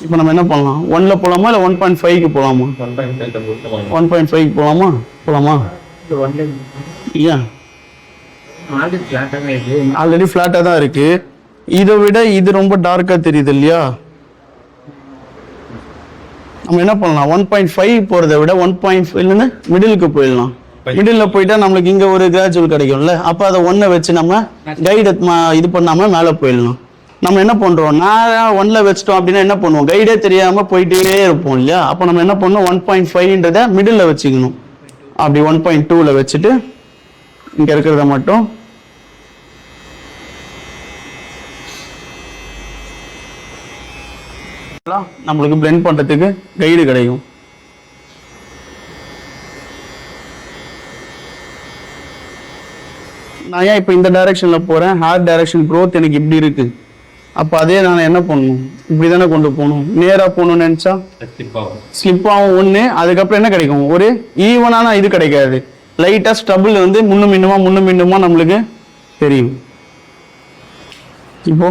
இப்போ நம்ம என்ன பண்ணலாம்? 1ல போகலாமா இல்லை 1.5க்கு போகலாமா? 1.5க்கு போகலாமா? போகலாமா? ஏன் ஆல்ரெடி ஃப்ளாட்டாக தான் இருக்கு. இதை விட இது ரொம்ப டார்க்காக தெரியுது இல்லையா? நம்ம என்ன பண்ணலாம்? 1.5 போகிறத விட 1.5 மிடிலுக்கு போயிடலாம். மிடில் போயிட்டா நம்மளுக்கு இங்கே ஒரு கிராஜுவல் கிடைக்கும்ல, அப்போ அதை 1 வச்சு நம்ம கைடு இது பண்ணாமல் மேலே போயிடலாம். நம்ம என்ன பண்ணுறோம்? நான் 1ல் வச்சிட்டோம் அப்படின்னா என்ன பண்ணுவோம்? கைடே தெரியாமல் போயிட்டே இருப்போம் இல்லையா? அப்போ நம்ம என்ன பண்ணணும்? 1.5ன்றதை மிடில் வச்சுக்கணும். அப்படி 1.2ல் வச்சுட்டு இங்கே இருக்கிறத மட்டும் நம்மளுக்கு பிளெண்ட் பண்ணுறதுக்கு கைடு கிடைக்கும். நான் ஏன் இப்போ இந்த டைரக்ஷனில் போகிறேன்? ஹேர் டைரக்ஷன் க்ரோத் எனக்கு இப்படி இருக்கு. அப்போ அதே நான் என்ன பண்ணணும்? இப்படி தானே கொண்டு போகணும். நேராக போகணும்னு நினச்சா ஸ்லிப்பாகவும் ஒன்று. அதுக்கப்புறம் என்ன கிடைக்கும்? ஒரு ஈவனான இது கிடைக்காது. லைட்டாக ஸ்டபிள் வந்து முன்னும் மின்னுமா நம்மளுக்கு தெரியும். இப்போ